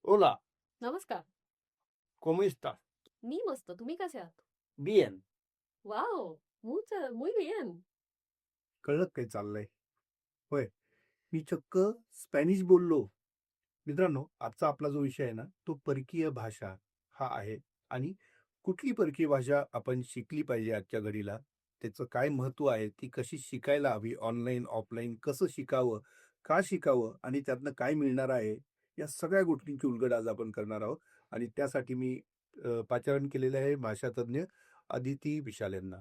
Hola, नमस्कार. ¿cómo estás? मी मस्त. तुम्ही कसे आहात? Bien. वॉव! muy bien. कळलं काय चाललंय? होय. मी चक्क स्पॅनिश बोललो. मित्रांनो, आजचा आपला जो विषय आहे ना, तो परकीय भाषा हा आहे. आणि कुठली परकीय भाषा आपण शिकली पाहिजे आजच्या घडीला, त्याचं काय महत्त्व आहे, ती कशी शिकायला हवी, ऑनलाईन, ऑफलाईन कसं शिकावं, का शिकावं आणि त्यातनं काय मिळणार आहे, या सगळ्या गोष्टींची उलगड आज आपण करणार आहोत. आणि त्यासाठी मी पाचारण केलेलं आहे भाषातज्ञ अदिती विशाल यांना.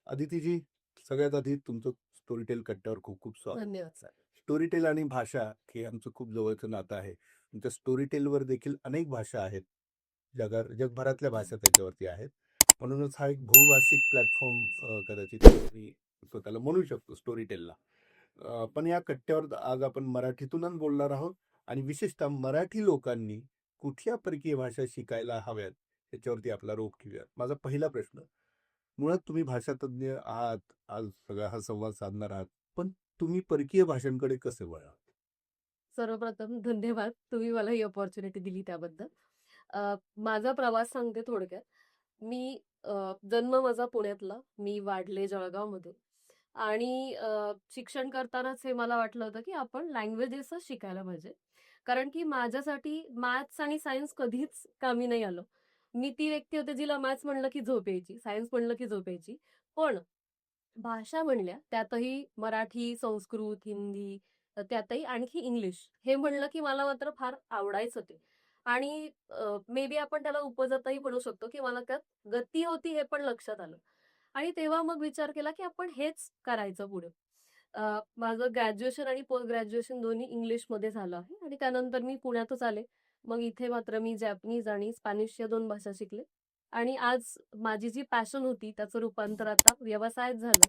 अदितीजी, सगळ्यात आधी तुमचं स्टोरीटेल कट्ट्यावर खूप खूप स्वागत. धन्यवाद सर. स्टोरीटेल आणि भाषा हे आमचं खूप जवळचं नातं आहे. तुमच्या स्टोरीटेलवर देखील अनेक भाषा आहेत. जगभरातल्या भाषा त्याच्यावरती आहेत. म्हणूनच हा एक बहुभाषिक प्लॅटफॉर्म कदाचित मी स्वतःला म्हणू शकतो स्टोरीटेलला. पण या कट्ट्यावर आज आपण मराठीतूनच बोलणार आहोत. आणि विशेषतः मराठी लोकांनी कुठल्या परकीय भाषा शिकायला हव्यात याच्यावरती आपला रोख ठेवूया. माझा पहिला प्रश्न, मुळात तुम्ही भाषातज्ञ आहात, आज सगळा हा संवाद साधणार आहात, पण तुम्ही परकीय भाषांकडे कसे वळला? सर्वप्रथम धन्यवाद. तुम्ही मला ही अपॉर्च्युनिटी दिली त्याबद्दल. माझा प्रवास सांगते थोडक्यात. मी जन्म माझा पुण्यातला. मी वाढले जळगावमध्ये आणि शिक्षण करतानाच हे मला वाटलं होतं, की आपण लँग्वेजेसच शिकायला पाहिजे. कारण की माझ्यासाठी मॅथ्स आणि सायन्स कधीच कामी नाही आलं. मी ती व्यक्ती होते जिला मॅथ्स म्हणलं की झोप यायची, सायन्स म्हणलं की झोप यायची. पण भाषा म्हणल्या त्यातही मराठी, संस्कृत, हिंदी, त्यातही आणखी इंग्लिश हे म्हणलं की मला मात्र फार आवडायचं ते. आणि मे बी आपण त्याला उपजतही म्हणू शकतो, की मला त्यात गती होती हे पण लक्षात आलं. आणि तेव्हा मग विचार केला, की आपण हेच करायचं पुढे. माझं ग्रॅज्युएशन आणि पोस्ट ग्रॅज्युएशन दोन्ही इंग्लिशमध्ये झालं आहे आणि त्यानंतर मी पुण्यातच आले. मग इथे मात्र मी जॅपनीज आणि स्पॅनिश या 2 भाषा शिकले. आणि आज माझी जी पॅशन होती त्याचं रूपांतर आता व्यवसायात झालं.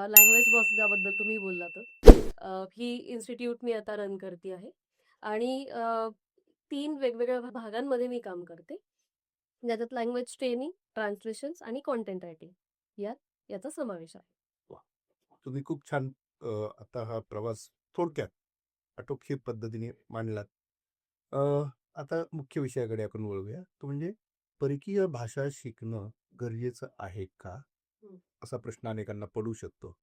लँग्वेज बॉस ज्याबद्दल तुम्ही बोललात, ही इन्स्टिट्यूट मी आता रन करते आहे. आणि 3 वेगवेगळ्या भागांमध्ये मी काम करते. ज्याच्यात लँग्वेज ट्रेनिंग, ट्रान्सलेशन्स आणि कंटेंट रायटिंग यात याचा समावेश आहे. वा. तुम्ही खूप छान आता हा प्रवास थोडक्यात अटोक्षित पद्धतीने मांडलात. अ, आता मुख्य विषयाकडे आपण वळूया, तो म्हणजे परकीय भाषा शिकणं गरजेचं आहे का, हं. असा प्रश्न अनेकांना पडू शकतो.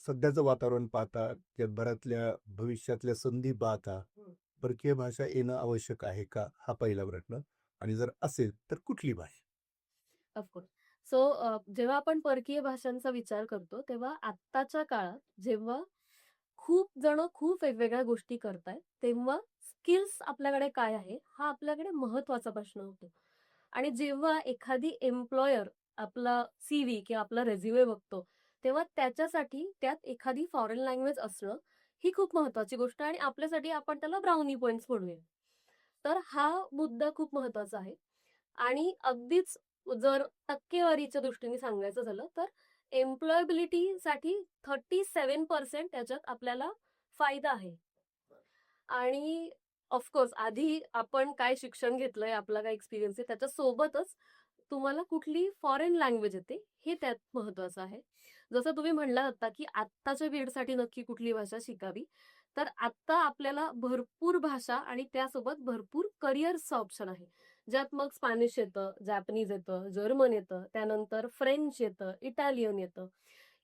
सध्याचं वातावरण पाहता, जगभरातल्या भविष्यातल्या संधी पाहता, हं. परकीय भाषा येणं आवश्यक आहे का, हा पहिला प्रश्न. आणि जर असेल तर कुठली भाषा? ऑफकोर्स. सो जेव्हा आपण परकीय भाषांचा विचार करतो, तेव्हा आत्ताच्या काळात जेव्हा खूप जण खूप वेगवेगळ्या गोष्टी करतायत, तेव्हा स्किल्स आपल्याकडे काय आहे, हा आपल्याकडे महत्वाचा प्रश्न होतो. आणि जेव्हा एखादी एम्प्लॉयर आपला CV किंवा आपला रेझ्युमे बघतो, तेव्हा त्याच्यासाठी त्यात एखादी फॉरेन लँग्वेज असणं ही खूप महत्वाची गोष्ट आहे आणि आपल्यासाठी आपण त्याला ब्राउनी पॉइंट्स म्हणूया. तर हा मुद्दा खूप महत्वाचा आहे. आणि अगदीच जर टक्केवारीच्या दृष्टीने सांगायचं झालं तर एम्प्लॉयबिलिटीसाठी 37% त्याच्यात आपल्याला फायदा आहे. आणि ऑफकोर्स आधी आपण काय शिक्षण घेतलंय, आपला काय एक्सपिरियन्स आहे, त्याच्या सोबतच तुम्हाला कुठली फॉरेन लँग्वेज येते हे त्यात महत्वाचं आहे. जसं तुम्ही म्हणला होता की आत्ताच्या पिरियडसाठी नक्की कुठली भाषा शिकावी, तर आत्ता आपल्याला भरपूर भाषा आणि त्यासोबत भरपूर करिअर्सचं ऑप्शन आहे. ज्यात मग स्पॅनिश येतं, जॅपनीज येतं, जर्मन येतं, त्यानंतर फ्रेंच येतं, इटालियन येतं.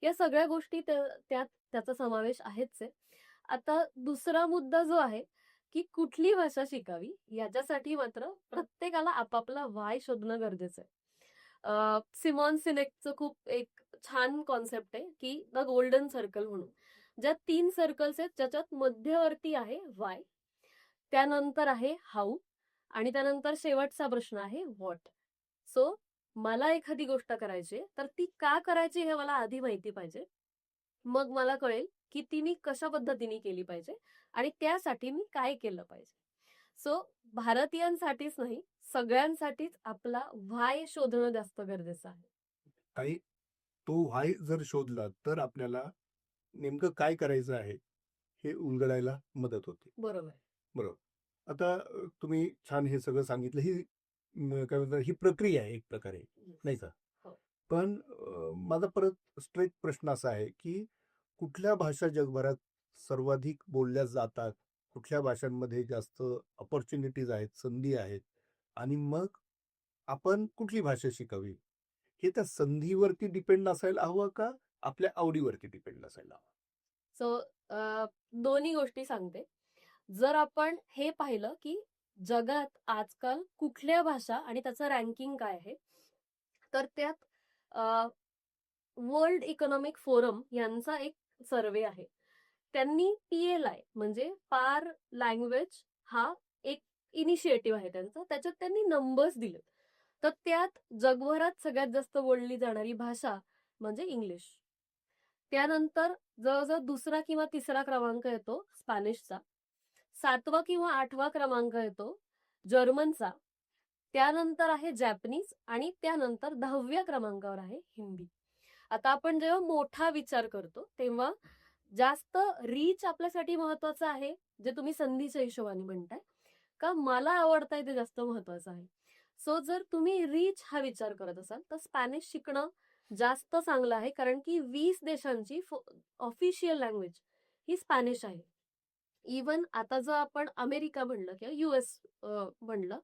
या सगळ्या गोष्टी त्यात त्याचा समावेश आहेच आहे. आता दुसरा मुद्दा जो आहे की कुठली भाषा शिकावी, याच्यासाठी मात्र प्रत्येकाला आपापला वाय शोधणं गरजेचं आहे. सिमॉन सिनेकचं खूप एक छान कॉन्सेप्ट आहे की द गोल्डन सर्कल म्हणून, ज्यात 3 सर्कल्स आहेत, ज्याच्यात मध्यवर्ती आहे वाय, त्यानंतर आहे हाऊ आणि त्यानंतर शेवटचा प्रश्न आहे व्हॉट. सो मला एखादी गोष्ट करायची आहे, तर ती का करायची हे मला आधी माहिती पाहिजे. मग मला कळेल की ती मी कशा पद्धतीने केली पाहिजे आणि त्यासाठी मी काय केलं पाहिजे. सो भारतीयांसाठीच नाही, सगळ्यांसाठीच आपला व्हाय शोधणं जास्त गरजेचं आहे. आणि तो व्हाय जर शोधला तर आपल्याला नेमकं काय करायचं आहे हे उलगडायला मदत होते. बरोबर. बरोबर. आता तुम्ही छान हे सगळं सांगितलं. ही काय म्हणतात, ही प्रक्रिया आहे एक प्रकारे, नाही का? हो. पण माझा परत स्ट्रेट प्रश्न असा आहे की कुठल्या भाषा जगभरात सर्वाधिक बोलल्या जातात कुठल्या भाषांमध्ये जास्त अपॉर्च्युनिटीज आहेत, संधी आहेत आणि मग आपण कुठली भाषा शिकावी? हे त्या संधीवरती डिपेंड असायला हवं का आपल्या आवडीवरती डिपेंड असायला हवं? सो दोन्ही गोष्टी सांगते. जर आपण हे पाहिलं, की जगात आजकाल कुठल्या भाषा आणि त्याचं रँकिंग काय आहे, तर त्यात वर्ल्ड इकॉनॉमिक फोरम यांचा एक सर्वे आहे. त्यांनी PLI म्हणजे पार लँग्वेज हा एक इनिशिएटिव्ह आहे त्यांचा. त्याच्यात त्यांनी नंबर्स दिलेत. तर त्यात जगभरात सगळ्यात जास्त बोलली जाणारी भाषा म्हणजे इंग्लिश. त्यानंतर जवळजवळ दुसरा किंवा तिसरा क्रमांक येतो स्पॅनिशचा. 7वा किंवा 8वा क्रमांक येतो जर्मनचा. त्यानंतर आहे जॅपनीज आणि त्यानंतर 10व्या क्रमांकावर आहे हिंदी. आता आपण जेव्हा मोठा विचार करतो तेव्हा जास्त रीच आपल्यासाठी महत्वाचं आहे, जे तुम्ही संधीच्या हिशोबाने म्हणताय, का मला आवडतंय ते जास्त महत्वाचं आहे. सो जर तुम्ही रीच हा विचार करत असाल तर स्पॅनिश शिकणं जास्त चांगलं आहे, कारण की 20 देशांची ऑफिशियल लँग्वेज ही स्पॅनिश आहे. इवन आता जर आपण अमेरिका म्हणलं किंवा US म्हणलं,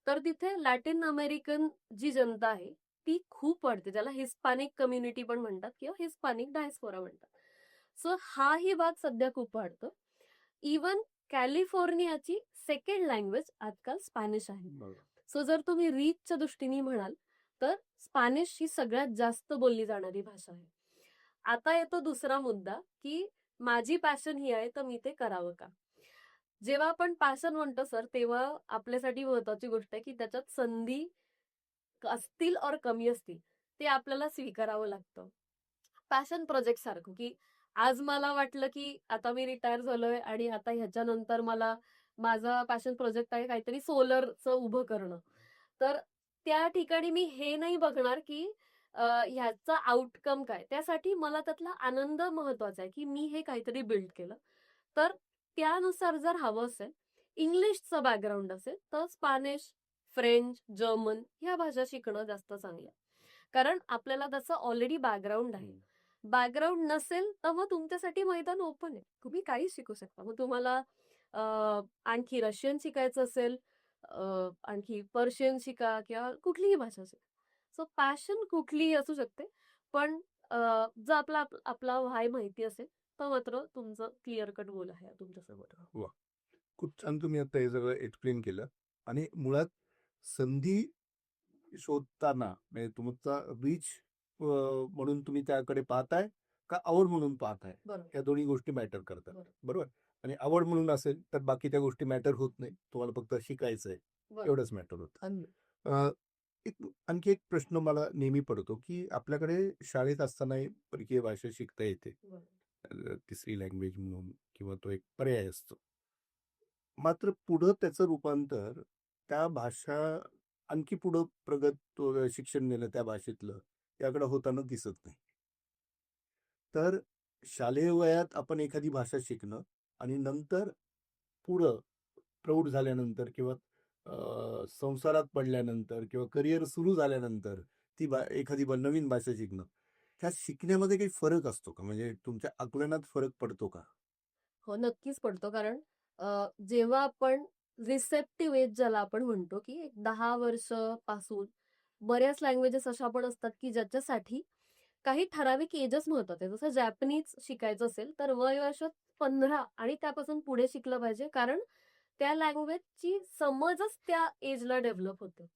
तर तिथे लॅटिन अमेरिकन जी जनता आहे ती खूप वाढते, ज्याला हिस्पॅनिक कम्युनिटी पण म्हणतात किंवा हिस्पॅनिक डायस्पोरा म्हणतात. सो हाही भाग सध्या खूप वाढतो. इवन कॅलिफोर्नियाची सेकंड लँग्वेज आजकाल स्पॅनिश आहे. सो जर तुम्ही रीचच्या दृष्टीने म्हणाल तर स्पॅनिश ही सगळ्यात जास्त बोलली जाणारी भाषा आहे. आता येतो दुसरा मुद्दा, की माझी पॅशन ही आहे तर मी ते करावं का? जेव्हा आपण पॅशन म्हणतो सर, तेव्हा आपल्यासाठी महत्वाची गोष्ट आहे की त्याच्यात संधी असतील और कमी असतील ते आपल्याला स्वीकारावं लागतं. पॅशन प्रोजेक्ट सारखं, की आज मला वाटलं की आता मी रिटायर झालोय आणि आता ह्याच्यानंतर मला माझा पॅशन प्रोजेक्ट आहे काहीतरी सोलरचं उभं करणं. तर त्या ठिकाणी मी हे नाही बघणार की ह्याचा आउटकम काय. त्यासाठी मला त्यातला आनंद महत्वाचा आहे, की मी हे काहीतरी बिल्ड केलं. तर त्यानुसार जर हवं असेल, इंग्लिशचं बॅकग्राऊंड असेल, तर स्पॅनिश, फ्रेंच, जर्मन ह्या भाषा शिकणं जास्त चांगलं आहे. कारण आपल्याला त्याचं ऑलरेडी बॅकग्राऊंड आहे. बॅकग्राऊंड नसेल तर मग तुमच्यासाठी मैदान ओपन आहे. तुम्ही काही शिकू शकता. मग तुम्हाला आणखी रशियन शिकायचं असेल, आणखी पर्शियन शिका किंवा कुठलीही भाषा शिका. सो पॅशन कुठलीही असू शकते, पण जर आपला व्हाय माहिती असेल तर मात्र तुमचं क्लिअर कट गोल आहे तुमच्यासोबत. वा, खूप छान तुम्ही आता हे सगळं एक्सप्लेन केलं. आणि मुळात संधी शोधताना म्हणजे तुमचा रीच म्हणून तुम्ही त्याकडे पाहताय का आवड म्हणून पाहताय, बरोबर. या दोन्ही गोष्टी मॅटर करतात. बरोबर. बरोबर. आणि आवड म्हणून असेल तर बाकी त्या गोष्टी मॅटर होत नाही, तुम्हाला फक्त शिकायचंय बरोबर. एवढंच मॅटर होतं. अगदी. आणखी एक प्रश्न मला नेहमी पडतो की आपल्याकडे शाळेत असतानाही परकीय भाषा शिकता येते, बरोबर. तिसरी लँग्वेज म्हणून, किंवा तो एक पर्याय असतो. मात्र पुढं त्याचं रूपांतर त्या भाषा आणखी पुढं प्रगत शिक्षण नेलं त्या भाषेतलं याकडे होताना दिसत नाही. तर शालेय वयात आपण एखादी भाषा शिकणं आणि नंतर पुढं प्रौढ झाल्यानंतर किंवा संसारात पडल्यानंतर किंवा करिअर सुरू झाल्यानंतर ती एखादी नवीन भाषा शिकणं, ह्या शिकण्यामध्ये काही फरक असतो का? म्हणजे तुमच्या आकलनात फरक पडतो का? हो, नक्कीच पडतो. कारण जेव्हा आपण रिसेप्टिव्ह एज ज्याला आपण म्हणतो, की एक 10 वर्षापासून बऱ्याच लँग्वेजेस अशा पण असतात, की ज्याच्यासाठी काही ठराविक एजच महत्वाचे आहे. जसं जॅपनीज शिकायचं असेल, तर वय वर्ष 15 आणि त्यापासून पुढे शिकलं पाहिजे. कारण त्या लँग्वेजची समजच त्या एजला डेव्हलप होते.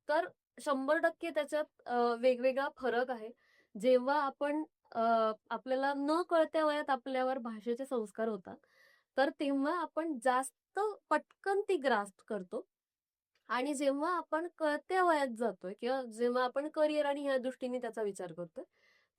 तर 100% त्याच्यात वेगवेगळा फरक आहे. जेव्हा आपण आपल्याला न कळत्या वयात आपल्यावर भाषेचे संस्कार होतात, तर तेव्हा आपण जास्त पटकन ती ग्रास्प करतो. आणि जेव्हा आपण कळत्या वयात जातोय किंवा जेव्हा आपण करिअर आणि ह्या दृष्टीने त्याचा विचार करतोय,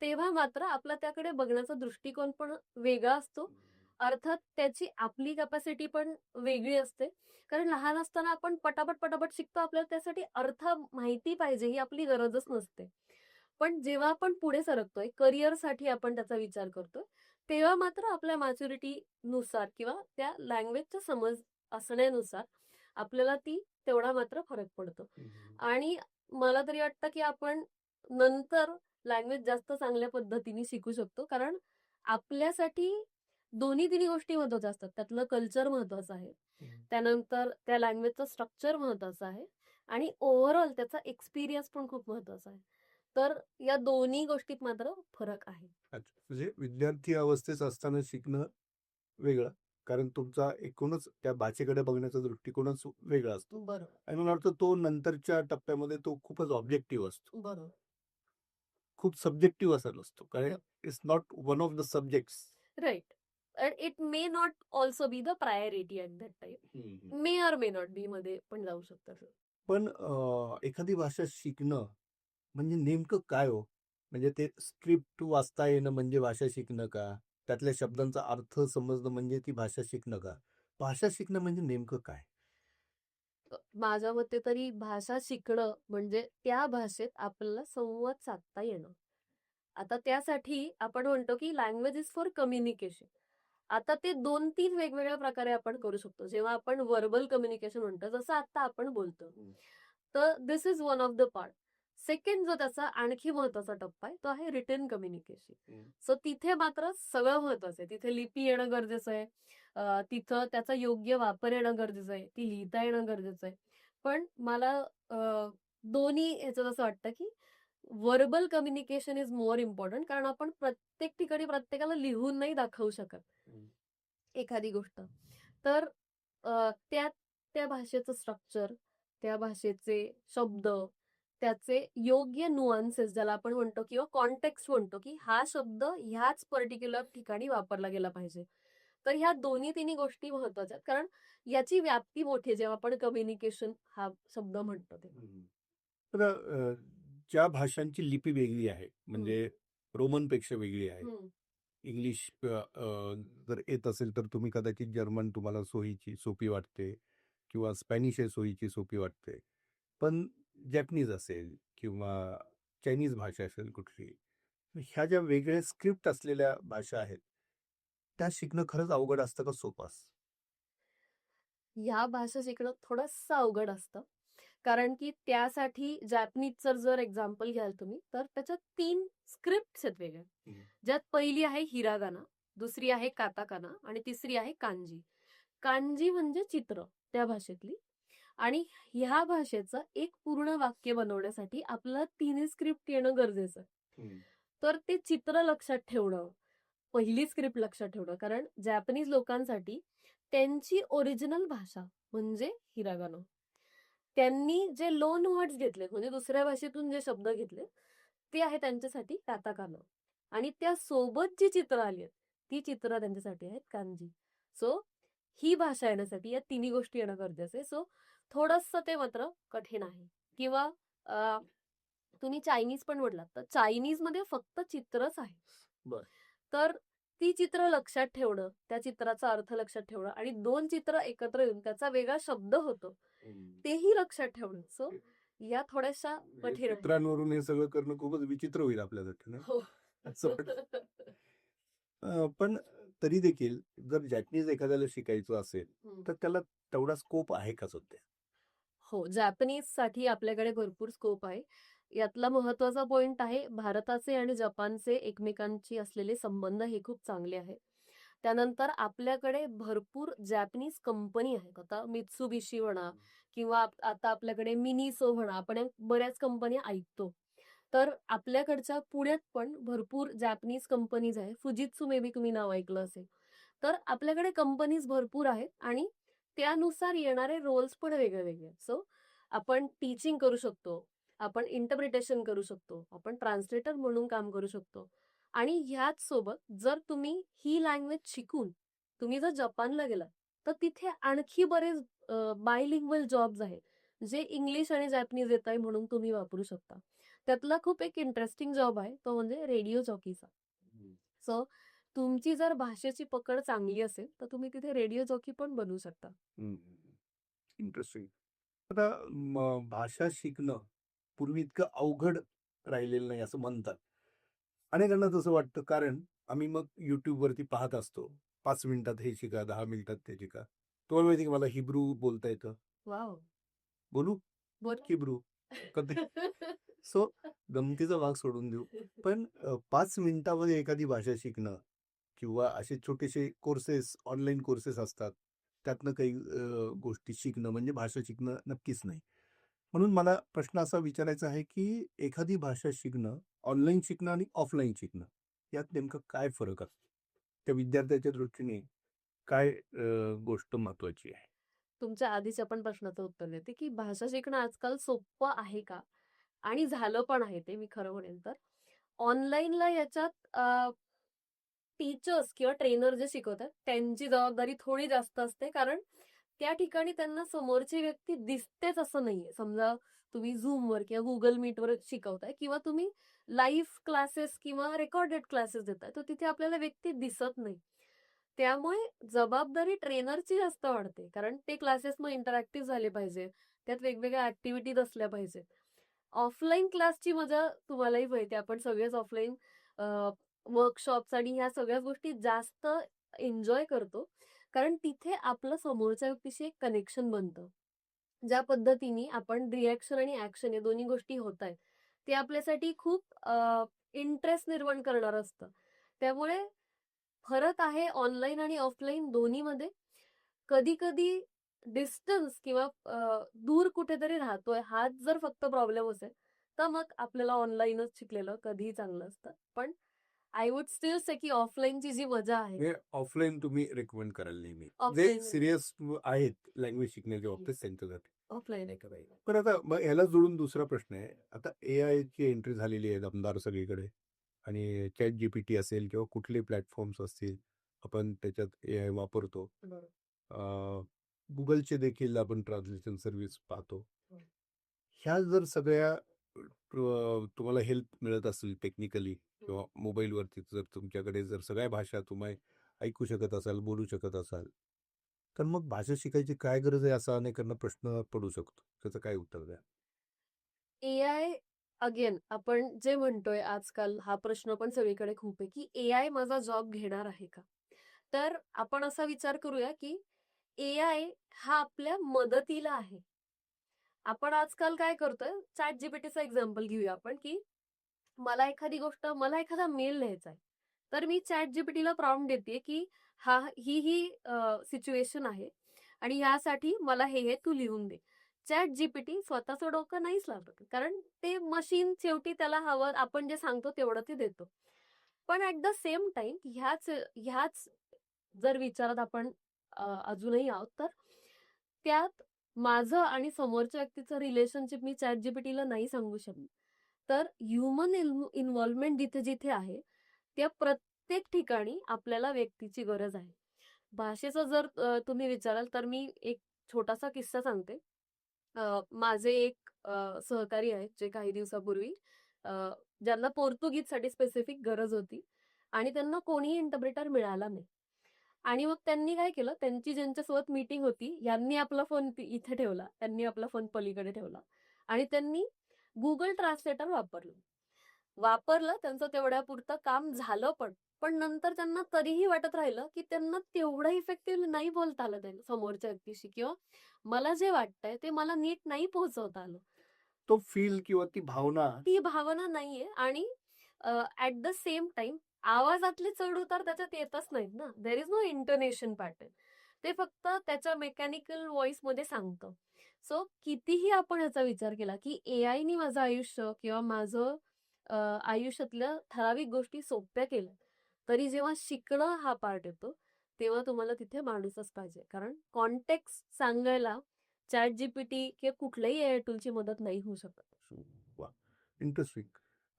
तेव्हा मात्र आपला त्याकडे बघण्याचा दृष्टिकोन पण वेगळा असतो. अर्थात त्याची आपली कॅपॅसिटी पण वेगळी असते. कारण लहान असताना आपण पटापट शिकतो, आपल्याला त्यासाठी अर्थ माहिती पाहिजे ही आपली गरजच नसते. पण जेव्हा आपण पुढे सरकतोय, करिअरसाठी आपण त्याचा विचार करतोय, तेव्हा मात्र आपल्या मॅच्युरिटी नुसार किंवा त्या लँग्वेजचा समज असण्यानुसार आपल्याला ती तेवढा मात्र फरक पडतो. आणि मला तरी वाटतं की आपण नंतर लँग्वेज जास्त चांगल्या पद्धतीने शिकू शकतो. कारण आपल्यासाठी दोन्ही तिन्ही गोष्टी महत्वाच्या असतात. त्यातलं कल्चर महत्वाचं आहे. हम्म. त्यानंतर त्या लँग्वेजचं स्ट्रक्चर महत्वाचं आहे आणि ओव्हरऑल त्याचा एक्सपिरियन्स पण खूप महत्वाचा आहे. तर या दोन्ही गोष्टीत मात्र फरक आहे. अच्छा, म्हणजे विद्यार्थी अवस्थेत असताना शिकणं वेगळं, कारण तुमचा एकूणच त्या भाषेकडे बघण्याचा दृष्टिकोनच वेगळा असतो. बरोबर. आणि मला वाटतं तो नंतरच्या टप्प्यामध्ये तो खूपच ऑब्जेक्टिव्ह असतो, बरोबर. खूप सब्जेक्टिव्ह असा नसतो, कारण it's not one of the subjects. Right. And it may not also be the priority at that time. May or may not be मध्ये पण जाऊ शकतं. पण एखादी भाषा शिकणं म्हणजे नेमकं काय हो? म्हणजे ते स्क्रिप्ट वाचता येणं म्हणजे भाषा शिकणं का? त्यातल्या शब्दांचा अर्थ समजणं म्हणजे ती भाषा शिकणं का? भाषा शिकणं म्हणजे नेमकं काय? माझ्या मते तरी भाषा शिकणं म्हणजे त्या भाषेत आपल्याला संवाद साधता येणं. आता त्यासाठी आपण म्हणतो की लँग्वेज इज फॉर कम्युनिकेशन. आता ते 2-3 वेगवेगळ्या प्रकारे आपण करू शकतो. जेव्हा आपण व्हर्बल कम्युनिकेशन म्हणतो, जसं आता आपण बोलतो. तर this is one of the part. Second जो त्याचा आणखी महत्वाचा टप्पा आहे, तो आहे रिटन कम्युनिकेशन. सो तिथे मात्र सगळं महत्वाचं आहे. तिथे लिपी येणं गरजेचं आहे. तिथं त्याचा योग्य वापर येणं गरजेचं आहे. ती लिहिता येणं गरजेचं आहे. पण मला अ, दोन्ही ह्याचं असं वाटतं की verbal communication is more important, कारण आपण प्रत्येक ठिकाणी प्रत्येकाला लिहून नाही दाखवू शकत एखादी गोष्ट. तर त्या त्या भाषेचं स्ट्रक्चर, त्या भाषेचे शब्द, त्याचे योग्य नुआन्सेस ज्याला आपण म्हणतो किंवा कॉन्टेक्स्ट म्हणतो, की हा शब्द ह्याच पर्टिक्युलर ठिकाणी वापरला गेला पाहिजे. तर ह्या दोन्ही तिन्ही गोष्टी महत्वाच्या आहेत, कारण याची व्याप्ती मोठी आहे जेव्हा आपण कम्युनिकेशन हा शब्द म्हणतो तेव्हा. तर ज्या भाषांची लिपी वेगळी आहे, म्हणजे रोमनपेक्षा वेगळी आहे, इंग्लिश जर येत असेल तर तुम्ही कदाचित जर्मन तुम्हाला सोपी वाटते, किंवा स्पॅनिश आहे सोयीची सोपी वाटते. पण जॅपनीज असेल किंवा चायनीज भाषा असेल कुठली, ह्या ज्या वेगळ्या स्क्रिप्ट असलेल्या भाषा आहेत, त्या शिकणं खरंच अवघड असतं का सोपं असतं? ह्या भाषा शिकणं थोडंसं अवघड असतं. कारण की त्यासाठी जॅपनीजचं जर एक्झाम्पल घ्याल तुम्ही, तर त्याच्यात 3 स्क्रिप्ट्स आहेत वेगळ्या. ज्यात पहिली आहे हिरागाना, दुसरी आहे काताकाना आणि तिसरी आहे कांजी. कांजी म्हणजे चित्र त्या भाषेतली. आणि ह्या भाषेचं एक पूर्ण वाक्य बनवण्यासाठी आपल्याला तिन्ही स्क्रिप्ट येणं गरजेचं आहे. तर ते चित्र लक्षात ठेवणं, पहिली स्क्रिप्ट लक्षात ठेवणं, कारण जॅपनीज लोकांसाठी त्यांची ओरिजिनल भाषा म्हणजे हिरागाना. त्यांनी जे लोन वर्ड्स घेतले, म्हणजे दुसऱ्या भाषेतून जे शब्द घेतले, ते आहे त्यांच्यासाठी काताकाना. आणि त्या सोबत जी चित्र आली आहेत, ती चित्र त्यांच्यासाठी आहेत कांजी. सो ही भाषा येण्यासाठी या तिन्ही गोष्टी येणं गरजेचं आहे. सो थोडंसं ते मात्र कठीण आहे. किंवा तुम्ही चायनीज पण म्हटलात, तर चायनीजमध्ये फक्त चित्रच आहे. बरं. तर ती चित्र लक्षात ठेवणं, त्या चित्राचा अर्थ लक्षात ठेवणं आणि 2 चित्र एकत्र येऊन त्याचा वेगळा शब्द होतो, तेही लक्षात ठेवणं. सो या थोड्याशा कठीण आहेत. चित्रांवरून हे सगळं करणं खूपच विचित्र होईल आपल्यासाठी ना. हो. असं पण तरी देखील जर जॅपनीज एखाद्याला शिकायचं असेल, तर त्याला तेवढा स्कोप आहे का सध्या? हो, जॅपनीजसाठी आपल्याकडे भरपूर स्कोप आहे. यातला महत्वाचा पॉइंट आहे, भारताचे आणि जपानचे एकमेकांशी असलेले संबंध हे खूप चांगले आहेत. त्यानंतर आपल्याकडे भरपूर जॅपनीज कंपनी आहेत. आता मित्सुबिशी म्हणा किंवा आता आपल्याकडे मिनिसो म्हणा, आपण या बऱ्याच कंपन्या ऐकतो. तर आपल्याकडच्या पुण्यात पण भरपूर जॅपनीज कंपनीज आहेत. फुजित्सू मे बी तुम्ही नाव ऐकलं असेल. तर आपल्याकडे कंपनीज भरपूर आहेत आणि त्यानुसार येणारे रोल्स पण वेगळे. सो आपण टीचिंग करू शकतो, आपण इंटरप्रिटेशन करू शकतो, आपण ट्रान्सलेटर म्हणून काम करू शकतो. आणि ह्याच सोबत जर तुम्ही ही लँग्वेज शिकून तुम्ही जर जपानला गेलात, तर तिथे आणखी बरेच बायलिंग्वल जॉब्स आहेत, जे इंग्लिश आणि जॅपनीज येत आहे म्हणून तुम्ही वापरू शकता. त्यातला खूप एक इंटरेस्टिंग जॉब आहे, तो म्हणजे रेडिओ जॉकीचा. सो तुमची जर भाषेची पकड चांगली असेल, तर तुम्ही तिथे रेडिओ जॉकी पण बनू शकता. इंटरेस्टिंग. आता भाषा शिकणं पूर्वी इतकं अवघड राहिलेलं नाही असं म्हणतात. अनेकांना तसं वाटतं, कारण आम्ही मग YouTube वरती पाहत असतो. 5 मिनिटात हे शिका, 10 मिनिटात ते शिका. तुम्हाला माहिती आहे की मला हिब्रू बोलता येतं. वाव. बोलू? बोल. हिब्रू. कधी सो गमतीचा भाग सोडून देऊ. पण 5 मिनिटामध्ये एखादी भाषा शिकणं किंवा असे छोटेसे कोर्सेस, ऑनलाईन कोर्सेस असतात. त्यातनं काही गोष्टी शिकणं म्हणजे भाषा शिकणं नक्कीच नाही. म्हणून मला प्रश्न असा विचारायचा आहे, की एखादी भाषा शिकणं, ऑनलाईन शिकणं आणि ऑफलाईन शिकणं यात नेमकं काय फरक असतो? त्या विद्यार्थ्याच्या दृष्टीने काय गोष्ट महत्त्वाची आहे? तुमच्या आधीच्या पण प्रश्नाचं उत्तर देते, की भाषा शिकणं आजकाल सोपं आहे का? आणि झालं पण आहे ते मी खरं म्हणेन तर. ऑनलाईनला याच्यात टीचर्स किंवा ट्रेनर जे शिकवतात त्यांची जबाबदारी थोडी जास्त असते. कारण त्या ठिकाणी त्यांना समोरची व्यक्ती दिसतेच असं नाहीये. समजा तुम्ही Zoomवर किंवा Google Meetवर शिकवताय किंवा तुम्ही लाईव्ह क्लासेस किंवा रेकॉर्डेड क्लासेस देताय, तर तिथे आपल्याला व्यक्ती दिसत नाही. त्यामुळे जबाबदारी ट्रेनरची जास्त वाढते. कारण ते क्लासेस मग इंटरॅक्टिव्ह झाले पाहिजे. त्यात वेगवेगळ्या ॲक्टिव्हिटीज असल्या पाहिजेत. ऑफलाईन क्लासची मजा तुम्हालाही माहिती आहे. आपण सगळेच ऑफलाईन वर्कशॉप्स आणि ह्या सगळ्या गोष्टी जास्त एन्जॉय करतो. कारण तिथे आपलं समोरच्या व्यक्तीशी एक कनेक्शन बनतं. ज्या पद्धतीने आपण रिएक्शन आणि ॲक्शन या दोन्ही गोष्टी होतायत, ते आपल्यासाठी खूप इंटरेस्ट निर्माण करणारं असतं. त्यामुळे फरक आहे ऑनलाईन आणि ऑफलाईन दोन्हीमध्ये. कधी-कधी डिस्टन्स किंवा दूर कुठेतरी राहतोय हाच जर फक्त प्रॉब्लेम असेल, तर मग आपल्याला ऑनलाईनच शिकलेलं कधीही चांगलं असतं. पण आय वुड स्टिल से की ऑफलाईनची जी मजा आहे, हे ऑफलाईन तुम्ही रेकमेंड कराल नेहमी. जे ऑफलाईन सीरियस आहेत लँग्वेज शिकण्याच्या बाबतीत त्यांच्यासाठी. ऑफलाईन आहे का बाई? पण आता मग ह्याला जोडून दुसरा प्रश्न आहे. आता एआयची एंट्री झालेली आहे दमदार सगळीकडे आणि ChatGPT असेल किंवा कुठले प्लॅटफॉर्म्स असतील, आपण त्याच्यात एआय वापरतो. बरोबर. Googleचे देखील आपण ट्रान्सलेशन सर्व्हिस पाहतो. हं. ह्या जर सगळ्या तुम्हाला हेल्प मिळत असेल टेक्निकली किंवा मोबाईलवरती जर तुमच्याकडे जर सगळ्या भाषा तुम्ही ऐकू शकत असाल, बोलू शकत असाल, तर मग भाषा शिकायची काय गरज आहे असा अनेकांना प्रश्न पडू शकतो. त्याचं काय उत्तर द्या? एआय अगेन आपण जे म्हणतोय आजकाल हा प्रश्न पण सगळीकडे खूप आहे, की एआय माझा जॉब घेणार आहे का? तर आपण असा विचार करूया, की एआय हा आपल्या मदतीला आहे. आपण आजकाल काय करतोय, ChatGPTचं एक्झाम्पल घेऊया आपण, की मला एखादा मेल लिहायचा आहे. तर मी ChatGPTला प्रॉम्प्ट देते, की ही सिच्युएशन आहे आणि ह्यासाठी मला हे तू लिहून दे. ChatGPT स्वतःचं डोकं नाहीच लावत. कारण ते मशीन शेवटी त्याला हवं आपण जे सांगतो तेवढं ते देतो. पण ॲट द सेम टाईम ह्याच जर विचारात आपण अजूनही आहोत, तर त्यात माझं आणि समोरच्या व्यक्तीचं रिलेशनशिप मी ChatGPTला नाही सांगू शकत. तर ह्युमन इन्व्हॉल्वमेंट जिथे-जिथे आहे, त्या प्रत्येक ठिकाणी आपल्याला व्यक्तीची गरज आहे. भाषेचं जर तुम्ही विचाराल तर मी एक छोटासा किस्सा सांगते. माझे एक सहकारी आहेत जे काही दिवसापूर्वी अ, ज्यांना पोर्तुगीजसाठी स्पेसिफिक गरज होती आणि त्यांना कोणीही इंटरप्रेटर मिळाला नाही. आणि मग त्यांनी काय केलं, त्यांची ज्यांच्यासोबत मीटिंग होती, यांनी आपला फोन इथे ठेवला, त्यांनी आपला फोन पलीकडे ठेवला आणि त्यांनी Google ट्रान्सलेटर वापरलं त्यांचं तेवढ्यापुरतं काम झालं पण. पण नंतर त्यांना तरीही वाटत राहिलं, की त्यांना तेवढं इफेक्टिव्हली नाही बोलता आलं त्या समोरच्या व्यक्तीशी किंवा मला जे वाटतंय ते मला नीट नाही पोहोचवता आलं. तो फील किंवा ती भावना ती भावना नाहीये आणि ॲट द सेम टाईम आवाजातले चढ-उतार त्याच्यात येतच नाहीत ना. There is no intonation pattern. ते फक्त त्याच्या मेकॅनिकल व्हॉईसमध्ये सांगतं. सो कितीही आपण ह्याचा विचार केला, की एआयनी माझं आयुष्य किंवा माझं आयुष्यातल्या ठराविक गोष्टी सोप्या केल्या. तरी जेव्हा शिकणं हा पार्ट येतो, तेव्हा तुम्हाला तिथे माणूसच पाहिजे. कारण कॉन्टेक्स्ट सांगायला ChatGPT किंवा कुठल्याही एआय टूलची मदत नाही होऊ शकत. वा इंटरेस्टिंग.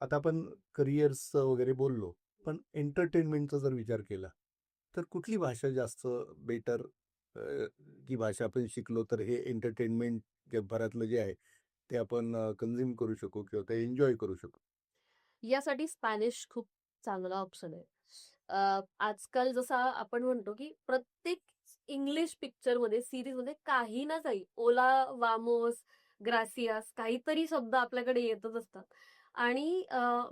आता आपण करिअर्सचं वगैरे बोललो, पण एंटरटेनमेंटचा जर विचार केला, तर कुठली भाषा जास्त बेटर जी भाषा आपण शिकलो तर हे एंटरटेनमेंट जगभरातलं जे आहे, ते आपण कन्झ्युम करू शकू किंवा ते एन्जॉय करू शकू? यासाठी स्पॅनिश खूप चांगला ऑप्शन आहे. आजकाल जसा आपण म्हणतो, की प्रत्येक इंग्लिश पिक्चरमध्ये, सीरीजमध्ये काही ना काही ओला, वामोस, ग्रासियास काहीतरी शब्द आपल्याकडे येतच असतात. आणि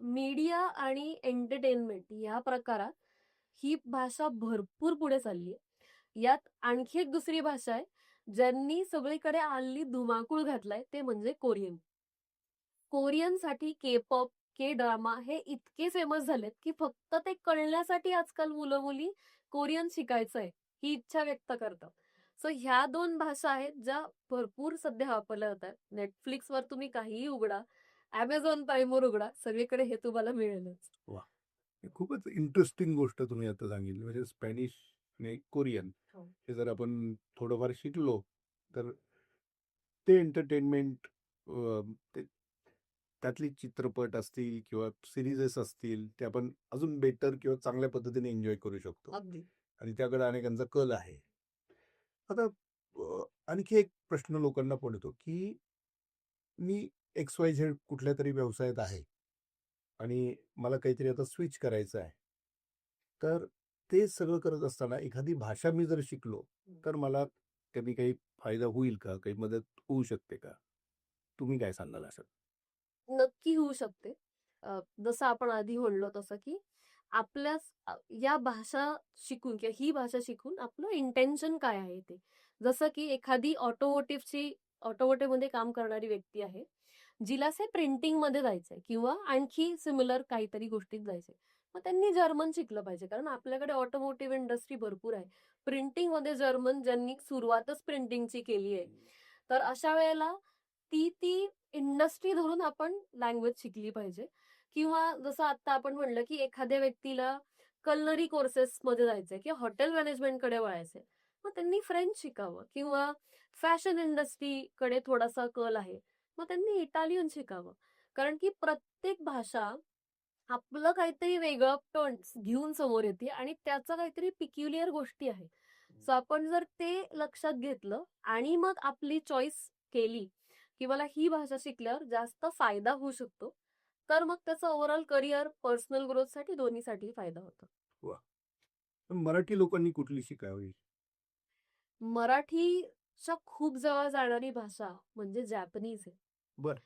मीडिया आणि एंटरटेनमेंट या प्रकारात ही भाषा भरपूर पुढे चालली आहे. यात आणखी एक दुसरी भाषा आहे, ज्यांनी सगळीकडे हल्ली धुमाकूळ घातलाय, ते म्हणजे कोरियन. कोरियनसाठी के-पॉप के ड्रामा हे इतके फेमस झालेत की फक्त ते कळण्यासाठी आजकाल मुलं मुली कोरियन शिकायचंय ही इच्छा व्यक्त करतात. सो ह्या 2 भाषा आहेत ज्या भरपूर सध्या वापरल्या जातात. Netflixवर तुम्ही काहीही उघडा, Amazon Primeवर उघडा, सगळीकडे हे तुम्हाला मिळेलच. वा, खूपच इंटरेस्टिंग गोष्ट तुम्ही आता सांगितली. म्हणजे स्पॅनिश आणि कोरियन हो. हे जर आपण थोडंफार शिकलो तर ते एंटरटेनमेंट त्यातली चित्रपट असतील किंवा सिरीजेस असतील ते आपण अजून बेटर किंवा चांगल्या पद्धतीने एन्जॉय करू शकतो अगदी. आणि त्याकडे अनेकांचा कल आहे. आता आणखी एक प्रश्न लोकांना पडतो की मी XYZ कुठल्या तरी व्यवसायात आहे आणि मला काहीतरी आता स्विच करायचं आहे. तर ते सगळं करत असताना एखादी भाषा मी जर शिकलो तर मला कधी काही फायदा होईल का? काही मदत होऊ शकते का? तुम्ही काय सांगाल असं? नक्की होऊ शकते. जसं आपण आधी म्हणलो तसं, की या भाषा शिकून किंवा ही भाषा शिकून आपलं इंटेन्शन काय आहे ते. जसं की एखादी ऑटोमोटिव्हमध्ये काम करणारी व्यक्ती आहे, जिला प्रिंटिंगमध्ये जायचंय किंवा आणखी सिमिलर काहीतरी गोष्टीत जायचंय. मग त्यांनी जर्मन शिकलं पाहिजे कारण आपल्याकडे ऑटोमोटिव्ह इंडस्ट्री भरपूर आहे. प्रिंटिंगमध्ये जर्मन ज्यांनी सुरुवातच प्रिंटिंगची केली आहे. तर अशा वेळेला ती इंडस्ट्री धरून आपण लँग्वेज शिकली पाहिजे किंवा जसं आता आपण म्हणलं की एखाद्या व्यक्तीला कलनरी कोर्सेसमध्ये जायचंय किंवा हॉटेल मॅनेजमेंटकडे वळायचंय मग त्यांनी फ्रेंच शिकावं किंवा फॅशन इंडस्ट्रीकडे थोडासा कल आहे मग त्यांनी इटालियन शिकावं कारण की प्रत्येक भाषा आपलं काहीतरी वेगळं टर्न्स घेऊन समोर येते आणि त्याचं काहीतरी पिक्युलियर गोष्टी आहे सो आपण जर ते लक्षात घेतलं आणि मग आपली चॉईस केली की मला ही भाषा शिकल्यावर जास्त फायदा होऊ शकतो तर मग त्याचा ओव्हरऑल करिअर पर्सनल ग्रोथसाठी दोन्हीसाठी फायदा होतो. वा. पण मराठी लोकांनी कुठली शिकावी? मराठीच्या खूप जवळ जाणारी भाषा म्हणजे जॅपनीज आहे. बर.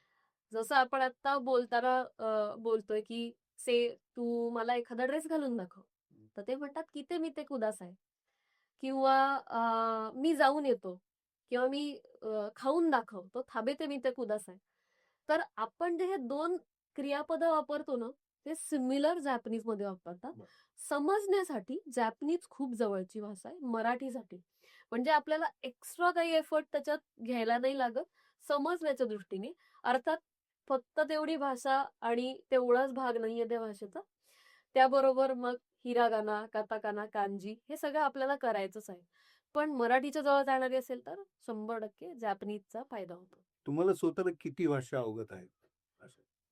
जसं आपण आता बोलताना बोलतोय की तू मला एखादा ड्रेस घालून दाखव तर ते म्हणतात की ते मी ते कुदास आहे किंवा मी जाऊन येतो किंवा मी खाऊन दाखवतो थांबे ते मी ते कुदास आहे तर आपण जे हे 2 क्रियापद वापरतो ना ते सिमिलर जॅपनीज मध्ये वापरतात समजण्यासाठी जॅपनीज खूप जवळची भाषा आहे मराठीसाठी म्हणजे आपल्याला एक्स्ट्रा काही एफर्ट त्याच्यात घ्यायला नाही लागत समजण्याच्या दृष्टीने अर्थात फक्त तेवढी भाषा आणि तेवढाच भाग नाहीये त्या भाषेचा त्याबरोबर मग हिरागाना काताकाना कांजी हे सगळं आपल्याला करायचंच आहे पण मराठीच्या जवळ जाणारी असेल तर 100% जॅपनीजचा फायदा होतो. तुम्हाला स्वतःला किती भाषा अवगत आहेत?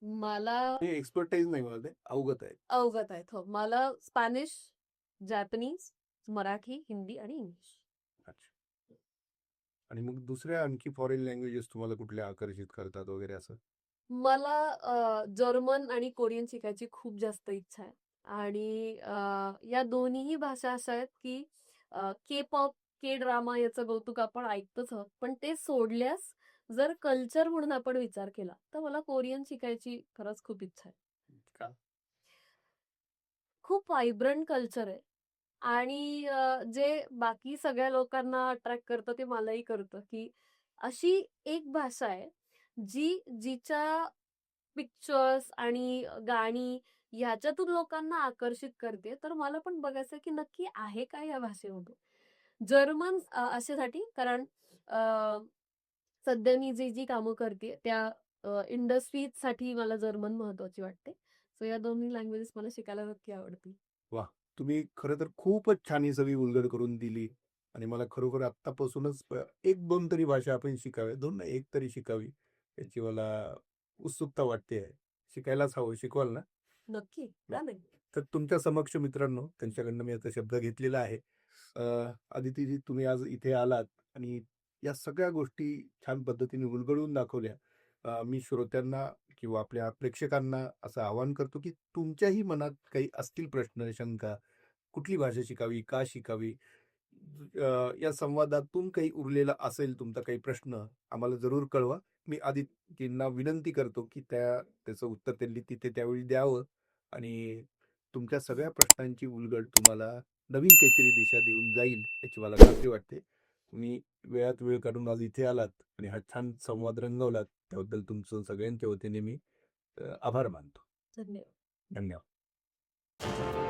मला एक्सपर्टाईज नाही मला ते अवगत आहेत. अवगत आहेत हो मला स्पॅनिश जॅपनीज मराठी हिंदी आणि इंग्लिश. अच्छा. आणि मग दुसऱ्या आणखी फॉरेन लँग्वेजेस तुम्हाला कुठल्या आकर्षित करतात वगैरे असं? मला जर्मन आणि कोरियन शिकायची खूप जास्त इच्छा आहे आणि या दोन्हीही भाषा अशा आहेत की के पॉप के ड्रामा याचं कौतुक आपण ऐकतच आहोत पण ते सोडल्यास जर कल्चर म्हणून आपण विचार केला तर मला कोरियन शिकायची खरंच खूप इच्छा आहे. का? खूप व्हायब्रंट कल्चर आहे आणि जे बाकी सगळ्या लोकांना अट्रॅक्ट करतं ते मलाही करतं की अशी एक भाषा आहे जिच्या पिक्चर्स आणि गाणी ह्याच्यातून लोकांना आकर्षित करते तर मला पण बघायचं की नक्की आहे काय या भाषेमध्ये. जर्मन अशासाठी कारण सध्या मी जी कामं करते त्या इंडस्ट्रीजसाठी मला जर्मन महत्वाची वाटते सो या दोन्ही लँग्वेजेस मला शिकायला नक्की आवडतील. वा. तुम्ही खरं तर खूपच छान ही सगळी उलगड करून दिली आणि मला खरोखर आत्तापासूनच 1-2 तरी भाषा आपण शिकाव्या. 2 नाही, 1 तरी शिकावी याची मला उत्सुकता वाटते. शिकायलाच हवं. शिकवाल ना? नक्की वा. का नाही. तर तुमच्या समक्ष मित्रांनो त्यांच्याकडनं मी आता शब्द घेतलेला आहे. अदितीजी तुम्ही आज इथे आलात आणि या सगळ्या गोष्टी छान पद्धतीने उलगडून दाखवल्या. मी श्रोत्यांना किंवा आपल्या प्रेक्षकांना असं आवाहन करतो की तुमच्याही मनात काही असतील प्रश्न, शंका, कुठली भाषा शिकावी, का शिकावी, या संवादातून काही उरलेला असेल तुमचा काही प्रश्न आम्हाला जरूर कळवा. मी आदितींना विनंती करतो की त्याचं उत्तर त्यांनी तिथे त्यावेळी द्यावं आणि तुमच्या सगळ्या प्रश्नांची उलगड तुम्हाला नवीन काहीतरी दिशा देऊन जाईल याची मला खात्री वाटते. तुम्ही वेळात वेळ काढून आज इथे आलात आणि हा छान संवाद रंगवलात त्याबद्दल तुमचं सगळ्यांच्या वतीने मी आभार मानतो. धन्यवाद. धन्यवाद.